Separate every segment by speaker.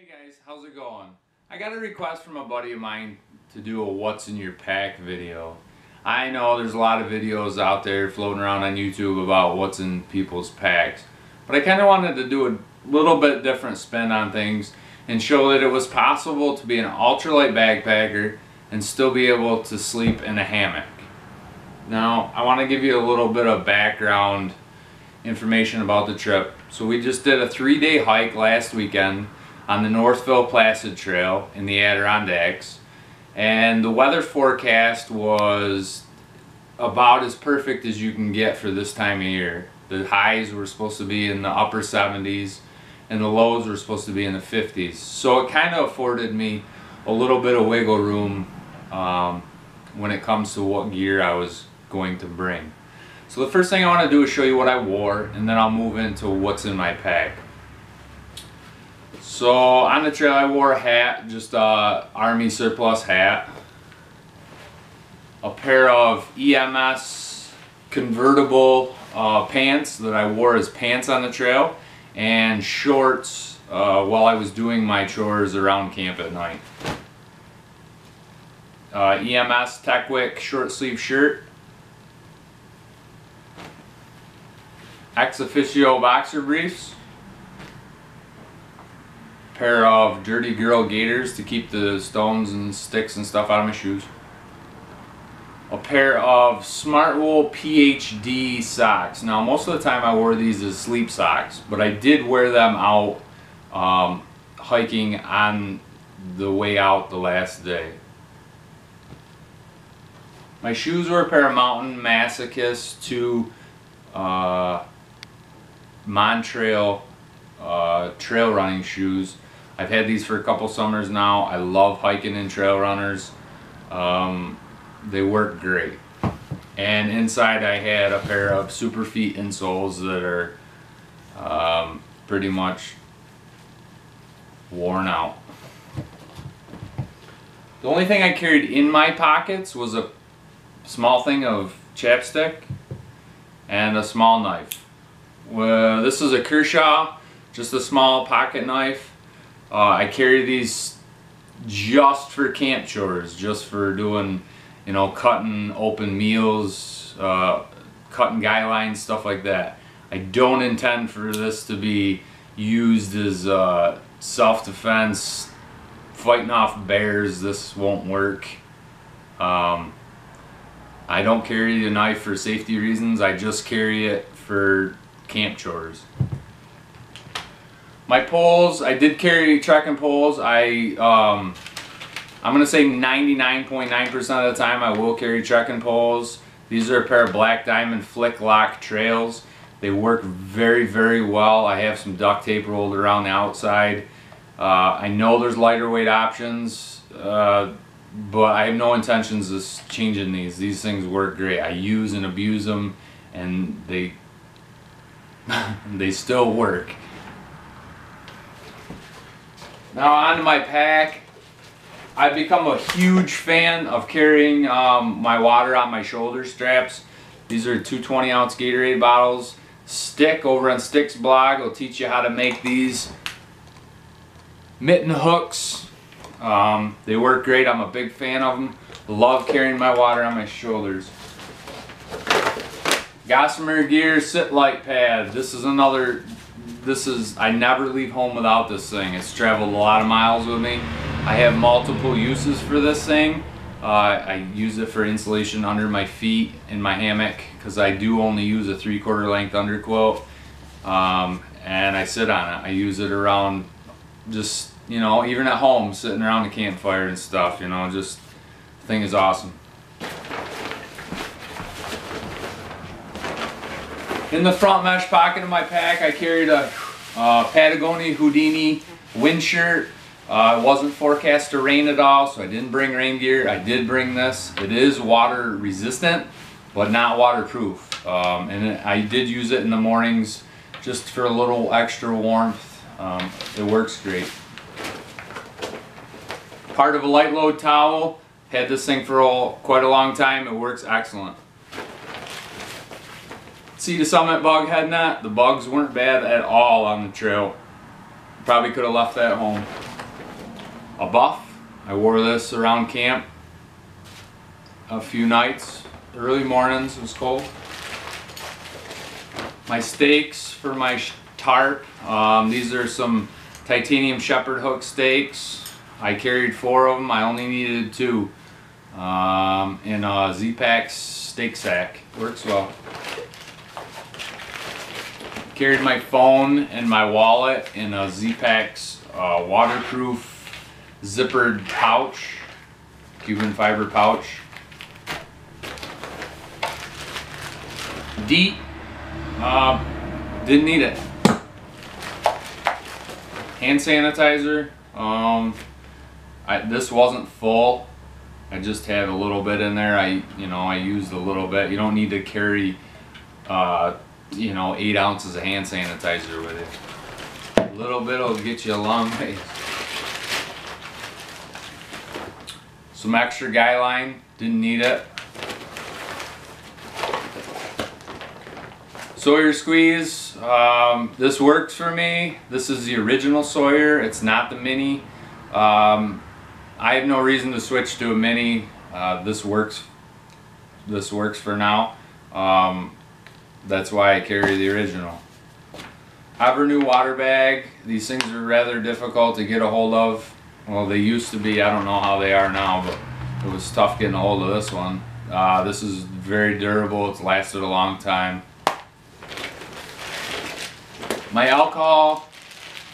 Speaker 1: Hey guys, how's it going? I got a request from a buddy of mine to do a what's in your pack video. I know there's a lot of videos out there floating around on YouTube about what's in people's packs, but I kind of wanted to do a little bit different spin on things and show that it was possible to be an ultralight backpacker and still be able to sleep in a hammock. Now, I want to give you a little bit of background information about the trip. So we just did a 3-day hike last weekend on the Northville Placid Trail in the Adirondacks, and the weather forecast was about as perfect as you can get for this time of year. The highs were supposed to be in the upper 70s and the lows were supposed to be in the 50s, so it kind of afforded me a little bit of wiggle room when it comes to what gear I was going to bring. So the first thing I want to do is show you what I wore, and then I'll move into what's in my pack. So on the trail I wore a hat, just a Army surplus hat, a pair of EMS convertible pants that I wore as pants on the trail, and shorts while I was doing my chores around camp at night. EMS Techwick short sleeve shirt, ex officio boxer briefs, pair of Dirty Girl gaiters to keep the stones and sticks and stuff out of my shoes, a pair of Smart Wool PhD socks. Now most of the time I wore these as sleep socks, but I did wear them out hiking on the way out the last day. My shoes were a pair of Mountain Masochist 2 Montrail trail running shoes. I've had these for a couple summers now. I love hiking in trail runners. They work great. And inside I had a pair of Superfeet insoles that are pretty much worn out. The only thing I carried in my pockets was a small thing of chapstick and a small knife. This is a Kershaw, just a small pocket knife. I carry these just for camp chores, just for doing, you know, cutting open meals, cutting guy lines, stuff like that. I don't intend for this to be used as self-defense, fighting off bears. This won't work. I don't carry the knife for safety reasons. I just carry it for camp chores. My poles, I did carry trekking poles. I'm gonna say 99.9% of the time I will carry trekking poles. These are a pair of Black Diamond Flick Lock trails. They work very, very well. I have some duct tape rolled around the outside. I know there's lighter weight options, but I have no intentions of changing these. These things work great. I use and abuse them, and they still work. Now onto my pack. I've become a huge fan of carrying my water on my shoulder straps. These are 2 20-ounce Gatorade bottles. Stick over on Stick's blog will teach you how to make these mitten hooks. They work great. I'm a big fan of them. Love carrying my water on my shoulders. Gossamer Gear Sit Light Pad. I never leave home without this thing. It's traveled a lot of miles with me. I have multiple uses for this thing. I use it for insulation under my feet in my hammock because I do only use a 3/4 length underquilt, and I sit on it. I use it around, just, you know, even at home, sitting around the campfire and stuff, you know, just, the thing is awesome. In the front mesh pocket of my pack, I carried a Patagonia Houdini wind shirt. It wasn't forecast to rain at all, so I didn't bring rain gear. I did bring this. It is water resistant, but not waterproof. And I did use it in the mornings just for a little extra warmth. It works great. Part of a light load towel. Had this thing for quite a long time. It works excellent. Sea to Summit bug head net. The bugs weren't bad at all on the trail. Probably could have left that at home. a buff. I wore this around camp a few nights, early mornings. It was cold. My stakes for my tarp. These are some titanium shepherd hook stakes. I carried 4 of them. I only needed 2. In a Z-Pack stake sack. Works well. Carried my phone and my wallet in a Z-Pack's waterproof zippered pouch, Cuban fiber pouch. DEET, didn't need it. Hand sanitizer, this wasn't full. I just had a little bit in there. I used a little bit. You don't need to carry 8 ounces of hand sanitizer with it. A little bit will get you a long way. Some extra guy line, didn't need it. Sawyer squeeze, this works for me. This is the original Sawyer, it's not the mini. I have no reason to switch to a mini. This works for now. That's why I carry the original. I have a new water bag. These things are rather difficult to get a hold of. Well, they used to be. I don't know how they are now, but it was tough getting a hold of this one. This is very durable. It's lasted a long time. My alcohol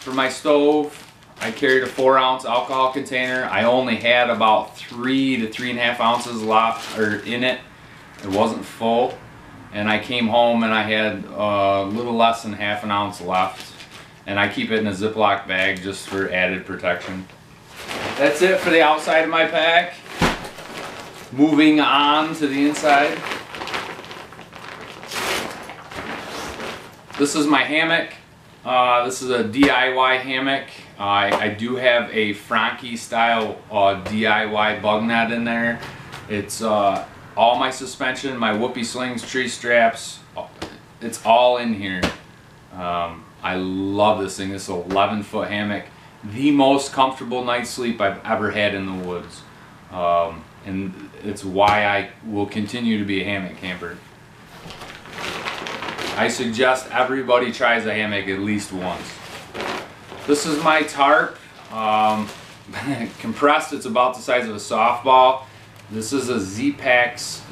Speaker 1: for my stove, I carried a 4-ounce alcohol container. I only had about 3 to 3.5 ounces left in it. It wasn't full. And I came home and I had a little less than half an ounce left. And I keep it in a Ziploc bag just for added protection. That's it for the outside of my pack. Moving on to the inside. This is my hammock. This is a DIY hammock. I do have a Frankie style DIY bug net in there. It's all my suspension, my whoopee slings, tree straps, it's all in here. I love this thing. This is an 11-foot hammock. The most comfortable night's sleep I've ever had in the woods. And it's why I will continue to be a hammock camper. I suggest everybody tries a hammock at least once. This is my tarp. Compressed, it's about the size of a softball. This is a Z-Pack's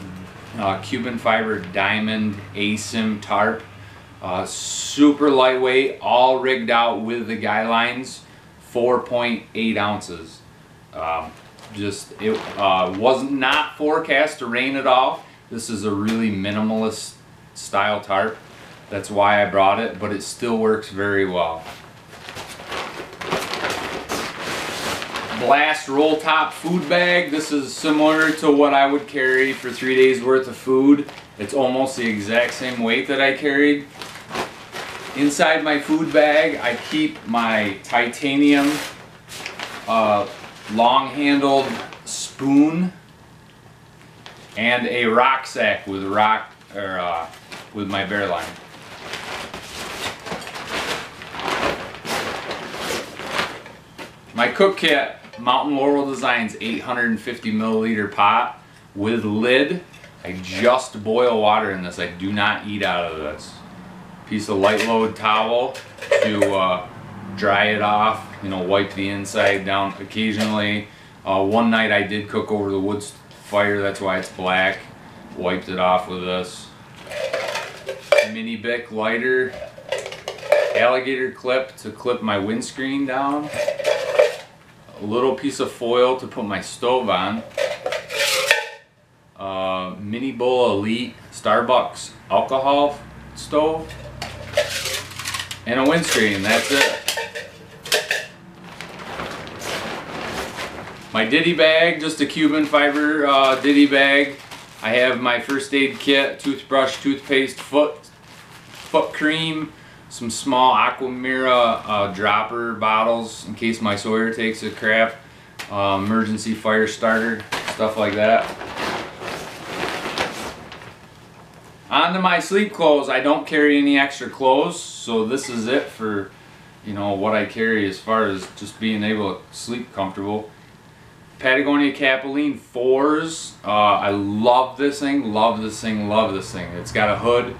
Speaker 1: Cuban fiber diamond ASIM tarp. Super lightweight, all rigged out with the guy lines, 4.8 ounces. It was not forecast to rain at all. This is a really minimalist style tarp. That's why I brought it, but it still works very well. Blast roll top food bag. This is similar to what I would carry for 3 days worth of food. It's almost the exact same weight that I carried. Inside my food bag I keep my titanium long handled spoon and a rock sack with with my bear line. My cook kit, Mountain Laurel Designs 850 milliliter pot with lid. I just boil water in this. I do not eat out of this. Piece of light load towel to dry it off, wipe the inside down occasionally. One night I did cook over the wood fire, that's why it's black. Wiped it off with this. Mini Bic lighter, alligator clip to clip my windscreen down. A little piece of foil to put my stove on. Mini Bowl Elite Starbucks alcohol stove. And a windscreen, that's it. My ditty bag, just a Cuban fiber ditty bag. I have my first aid kit, toothbrush, toothpaste, foot cream, some small Aquamira dropper bottles in case my Sawyer takes a crap, emergency fire starter, stuff like that. On to my sleep clothes. I don't carry any extra clothes, so this is it for you know, what I carry as far as just being able to sleep comfortable. Patagonia Capilene 4s. I love this thing, love this thing, love this thing. It's got a hood.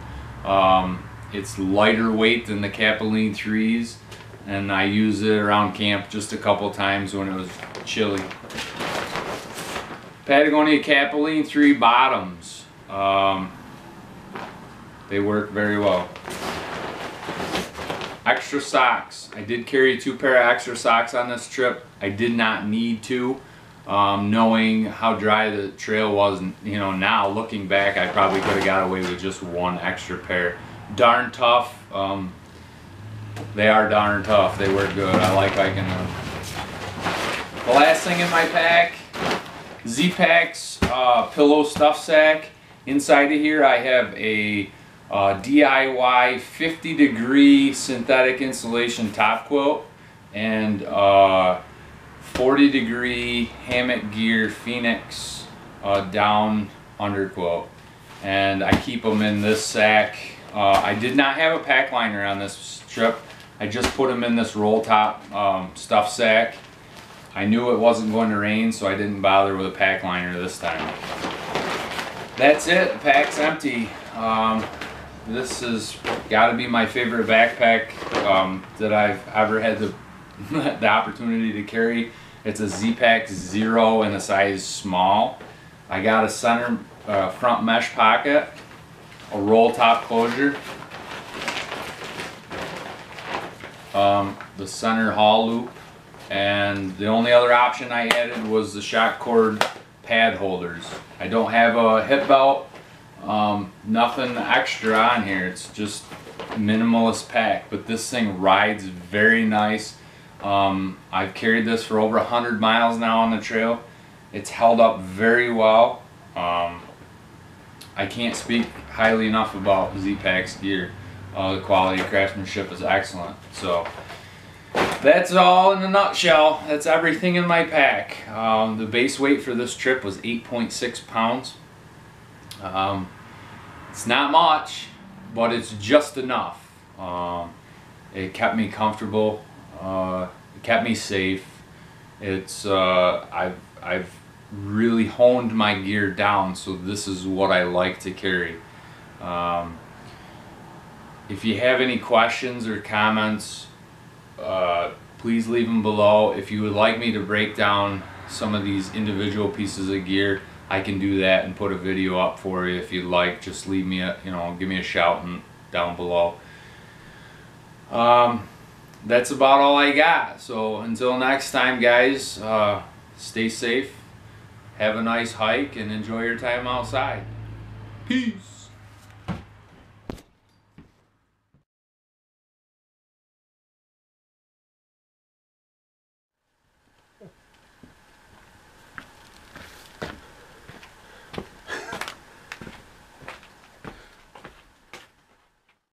Speaker 1: It's lighter weight than the Capilene 3s, and I use it around camp just a couple times when it was chilly. Patagonia Capilene 3 bottoms. They work very well. Extra socks. I did carry 2 pair of extra socks on this trip. I did not need to. Knowing how dry the trail was, you know, now looking back, I probably could have got away with just 1 extra pair. Darn tough. They are darn tough. They work good. I like hiking them. The last thing in my pack, Z-Packs pillow stuff sack. Inside of here I have a DIY 50-degree synthetic insulation top quilt and 40-degree Hammock Gear Phoenix down under quilt, and I keep them in this sack. I did not have a pack liner on this trip. I just put them in this roll top stuff sack. I knew it wasn't going to rain, so I didn't bother with a pack liner this time. That's it. The pack's empty. This has got to be my favorite backpack that I've ever had the opportunity to carry. It's a Z-Pack Zero in a size small. I got a center front mesh pocket, a roll top closure, the center haul loop, and the only other option I added was the shock cord pad holders. I don't have a hip belt, nothing extra on here. It's just minimalist pack, but this thing rides very nice. I've carried this for over 100 miles now on the trail. It's held up very well. I can't speak highly enough about Z-Pack's gear. The quality of craftsmanship is excellent. So that's all in a nutshell. That's everything in my pack. The base weight for this trip was 8.6 pounds. It's not much, but it's just enough. It kept me comfortable. It kept me safe. It's I've really honed my gear down, so this is what I like to carry. If you have any questions or comments, please leave them below. If you would like me to break down some of these individual pieces of gear, I can do that and put a video up for you. If you'd like, just leave me give me a shout down below. That's about all I got. So until next time, guys, stay safe, have a nice hike, and enjoy your time outside. Peace.